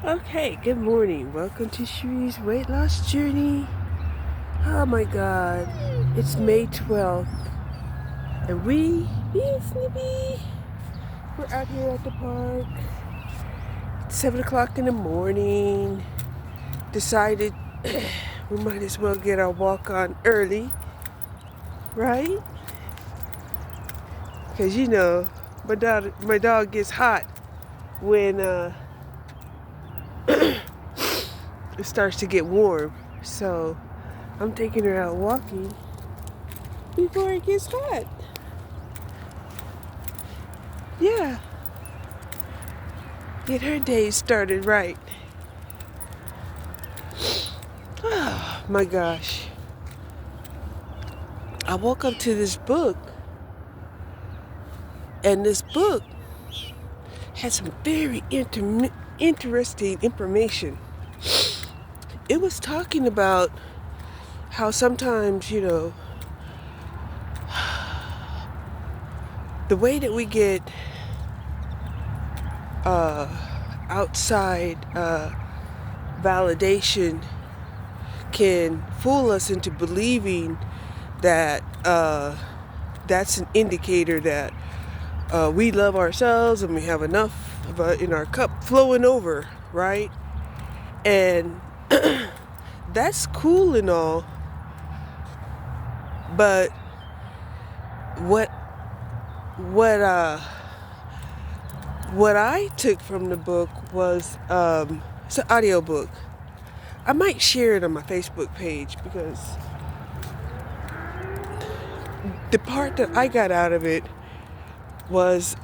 Okay, good morning. Welcome to Shree's weight loss journey. Oh my god, it's May 12th, and me and Snippy, we're out here at the park. It's 7 o'clock in the morning. Decided we might as well get our walk on early, right? Because my dog gets hot when it starts to get warm. So I'm taking her out walking before it gets hot. Yeah, get her day started right. Oh my gosh. I woke up to this book, and this book had some very interesting information. It was talking about how sometimes, the way that we get outside validation can fool us into believing that that's an indicator that we love ourselves and we have enough of in our cup flowing over, right? And that's cool and all, but what what uh what I took from the book was it's an audio book. I might share it on my Facebook page because the part that I got out of it was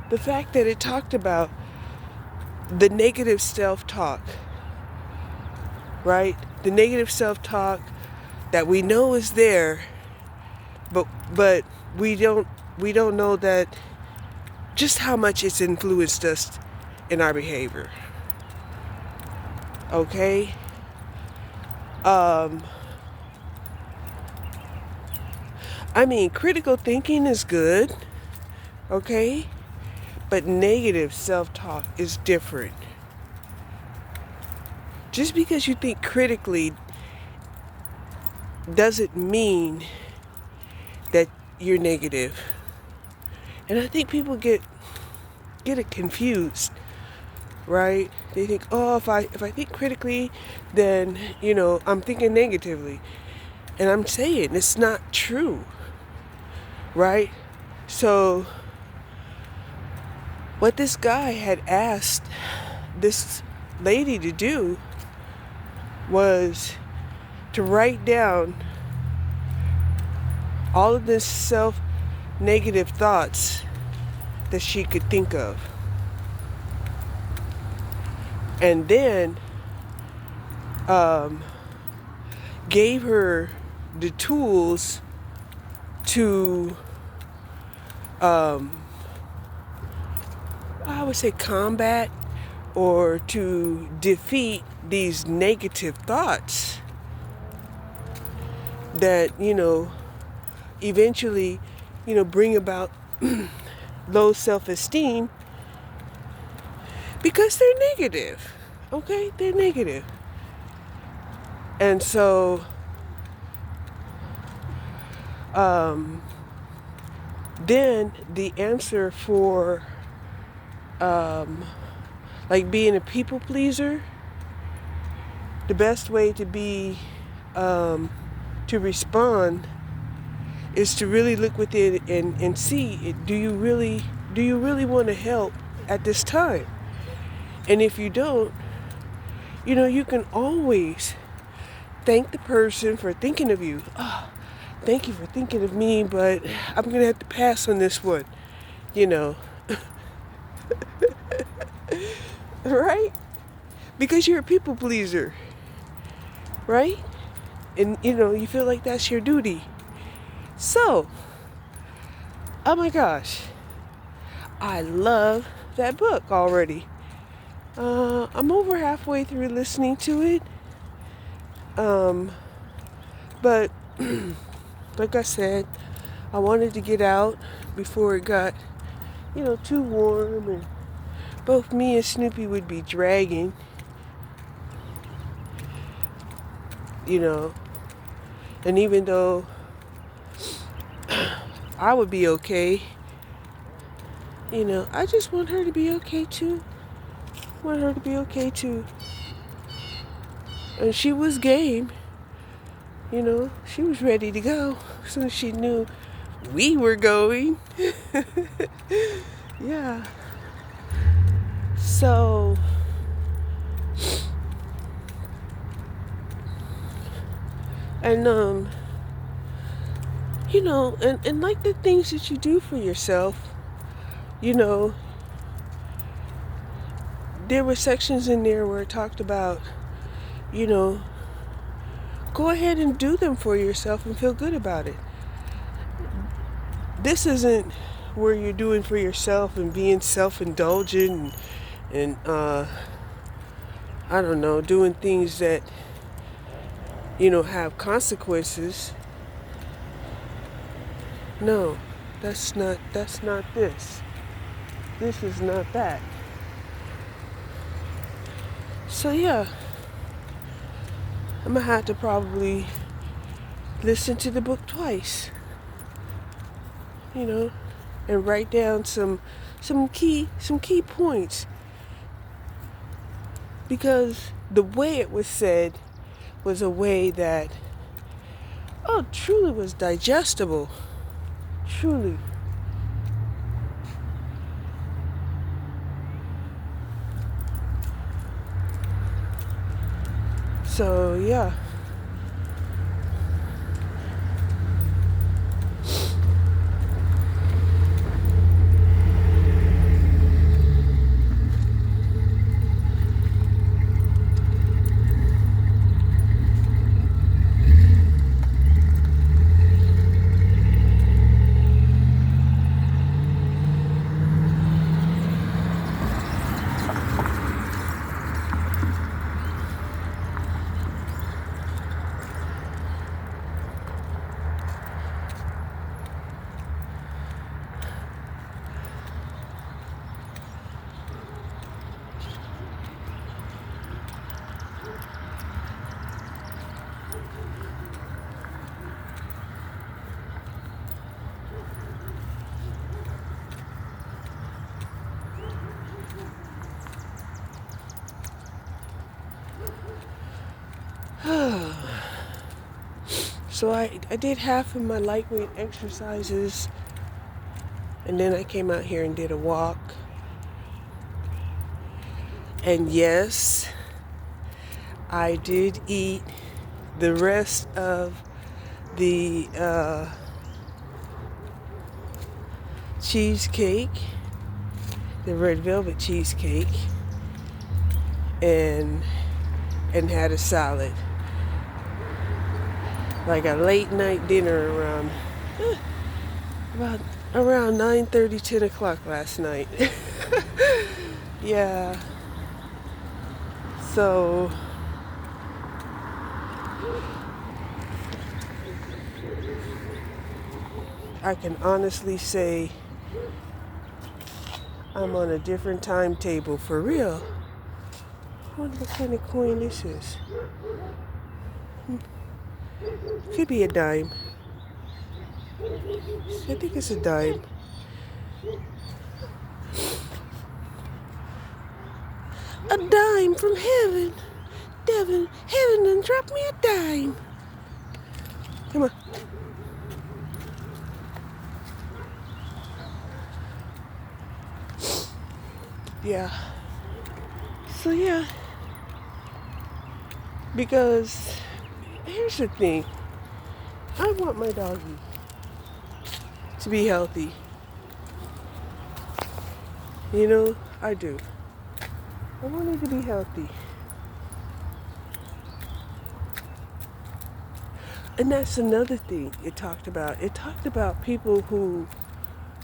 the fact that it talked about the negative self-talk, right? The negative self-talk that we know is there, but we don't know that just how much it's influenced us in our behavior. Okay? Critical thinking is good, okay? But negative self-talk is different. Just because you think critically doesn't mean that you're negative. And I think people get it confused, right? They think, oh, if I think critically, then I'm thinking negatively, and I'm saying it's not true, right? So, what this guy had asked this lady to do was to write down all of this negative thoughts that she could think of. And then gave her the tools to, I would say, combat or to defeat these negative thoughts that, eventually, bring about low self-esteem because they're negative. Okay? They're negative. And so, then the answer for, like being a people pleaser, the best way to be, to respond is to really look within and see, do you really want to help at this time? And if you don't, you can always thank the person for thinking of you. Oh, thank you for thinking of me, but I'm going to have to pass on this one, right? Because you're a people pleaser, right? And, you feel like that's your duty. So, oh my gosh, I love that book already. I'm over halfway through listening to it. But like I said, I wanted to get out before it got, too warm and both me and Snoopy would be dragging, you know. And even though I would be okay, you know, I just want her to be okay too. Want her to be okay too. And she was game, you know, she was ready to go as soon as she knew we were going. Yeah. So, and you know, and like the things that you do for yourself, you know, there were sections in there where it talked about, you know, go ahead and do them for yourself and feel good about it. This isn't where you're doing for yourself and being self-indulgent and I don't know, doing things that, you know, have consequences. No, that's not this. This is not that. So yeah, I'm gonna have to probably listen to the book twice, you know, and write down some key points, because the way it was said was a way that, oh, truly was digestible, truly. So yeah. So I did half of my lightweight exercises, and then I came out here and did a walk. And yes, I did eat the rest of the cheesecake, the red velvet cheesecake, and had a salad. Like a late night dinner around around 9:30, 10 o'clock last night. Yeah. So I can honestly say I'm on a different timetable for real. I wonder what kind of coin this is. Could be a dime. I think it's a dime. A dime from heaven. Heaven done dropped me a dime. Come on. Yeah. So yeah. Because here's the thing. I want my doggy to be healthy. You know, I do. I want her to be healthy. And that's another thing it talked about. It talked about people who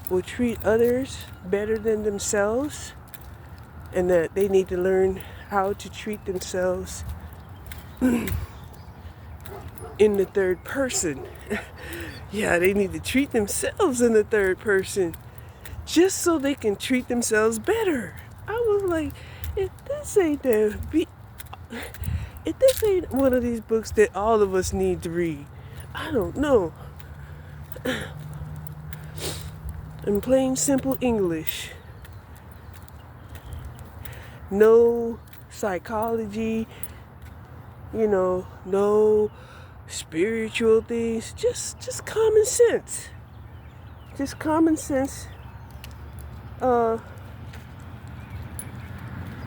will treat others better than themselves, and that they need to learn how to treat themselves in the third person. Yeah, they need to treat themselves in the third person just so they can treat themselves better. I was like, if this ain't if this ain't one of these books that all of us need to read, I don't know. In plain, simple English. No psychology, no spiritual things. Just common sense. Just common sense.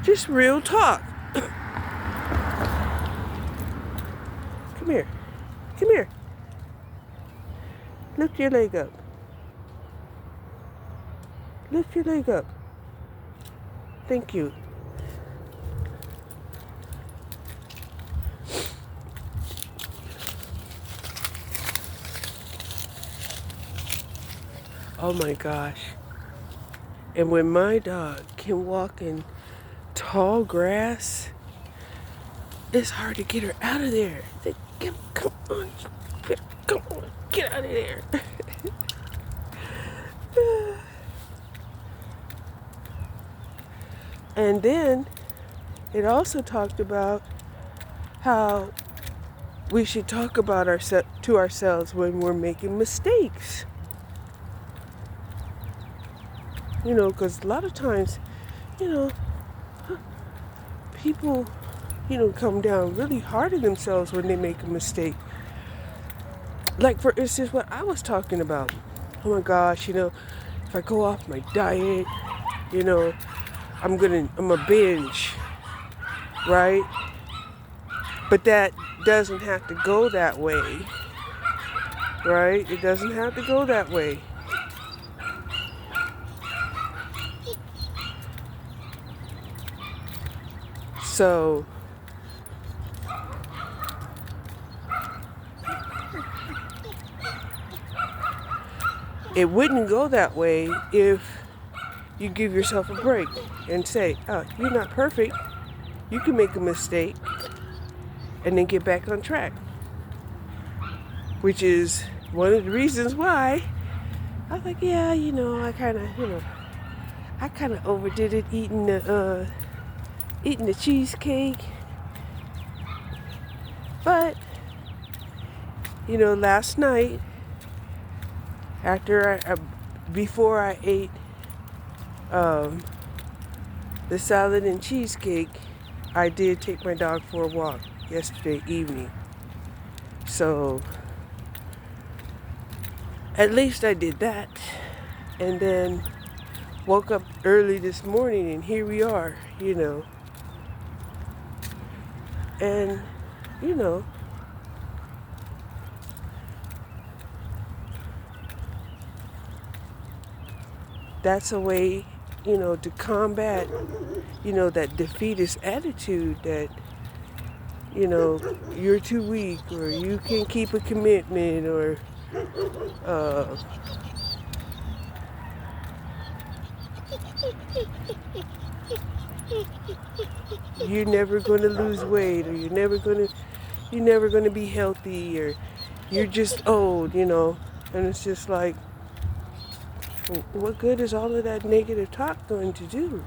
Just real talk. Come here. Come here. Lift your leg up. Lift your leg up. Thank you. Oh my gosh. And when my dog can walk in tall grass, it's hard to get her out of there. Come on, get out of there. And then it also talked about how we should talk about to ourselves when we're making mistakes. Because a lot of times, people, come down really hard on themselves when they make a mistake. Like, for instance, what I was talking about. Oh my gosh, if I go off my diet, I'm a binge, right? But that doesn't have to go that way, right? It doesn't have to go that way. So, it wouldn't go that way if you give yourself a break and say, oh, you're not perfect. You can make a mistake and then get back on track. Which is one of the reasons why I was like, yeah, I kind of overdid it eating the cheesecake. But, last night, before I ate the salad and cheesecake, I did take my dog for a walk yesterday evening. So, at least I did that. And then woke up early this morning and here we are, And, that's a way, to combat, that defeatist attitude that, you're too weak or you can't keep a commitment or, you're never going to lose weight, or you're never going to be healthy, or you're just old, and it's just like, what good is all of that negative talk going to do?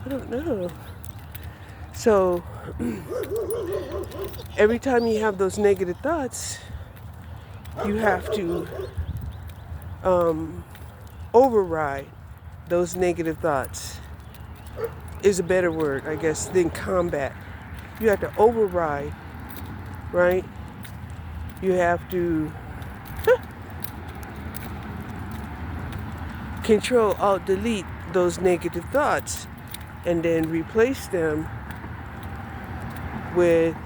I don't know. So every time you have those negative thoughts, you have to override those negative thoughts. Is a better word, I guess, than combat. You have to override, right? You have to Control, Alt, delete those negative thoughts and then replace them with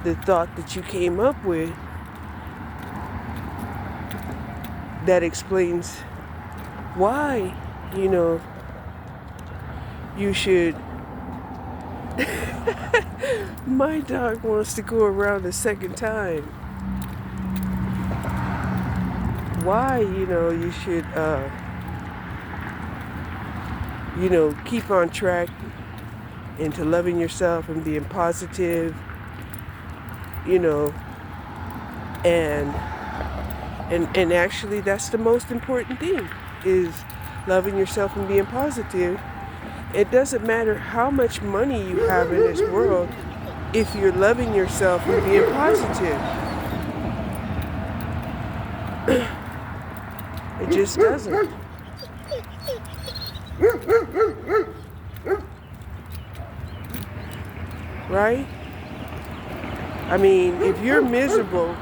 the thought that you came up with that explains why, you should. My dog wants to go around a second time. Why, you should, keep on track into loving yourself and being positive, and actually that's the most important thing, is loving yourself and being positive. It doesn't matter how much money you have in this world if you're loving yourself and being positive. It just doesn't. Right? I mean, if you're miserable,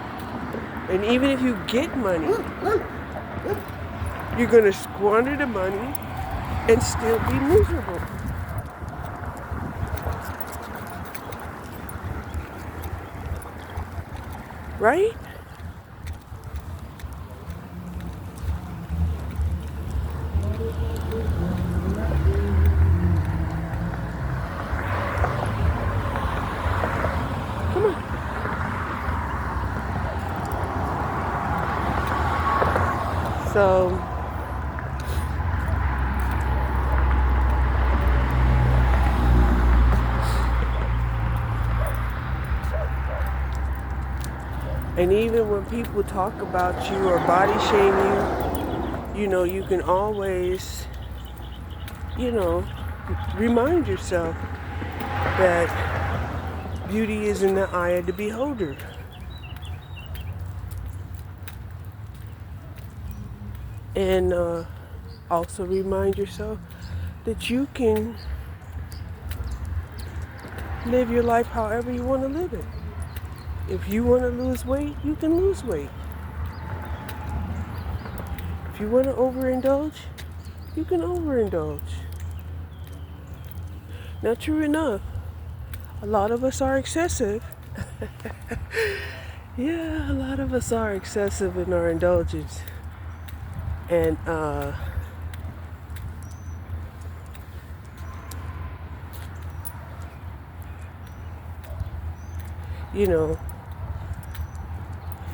and even if you get money, you're going to squander the money and still be miserable. Right? Come on. So, and even when people talk about you or body shame you, you can always, remind yourself that beauty is in the eye of the beholder. And also remind yourself that you can live your life however you want to live it. If you want to lose weight, you can lose weight. If you want to overindulge, you can overindulge. Now, true enough, a lot of us are excessive. Yeah, a lot of us are excessive in our indulgence. And,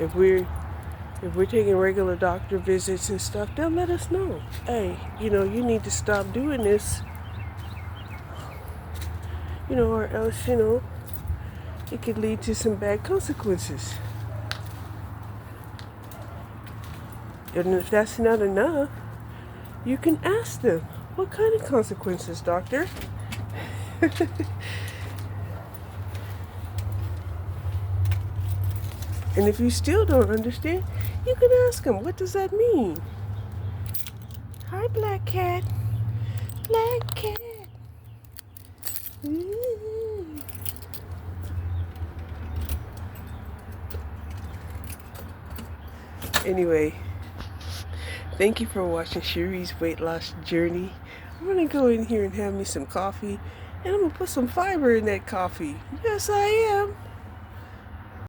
if we're taking regular doctor visits and stuff, they'll let us know. Hey, you need to stop doing this. Or else, it could lead to some bad consequences. And if that's not enough, you can ask them, what kind of consequences, doctor? And if you still don't understand, you can ask them, what does that mean? Hi, black cat. Black cat. Anyway, thank you for watching Cherie's weight loss journey. I'm going to go in here and have me some coffee, and I'm going to put some fiber in that coffee. Yes, I am.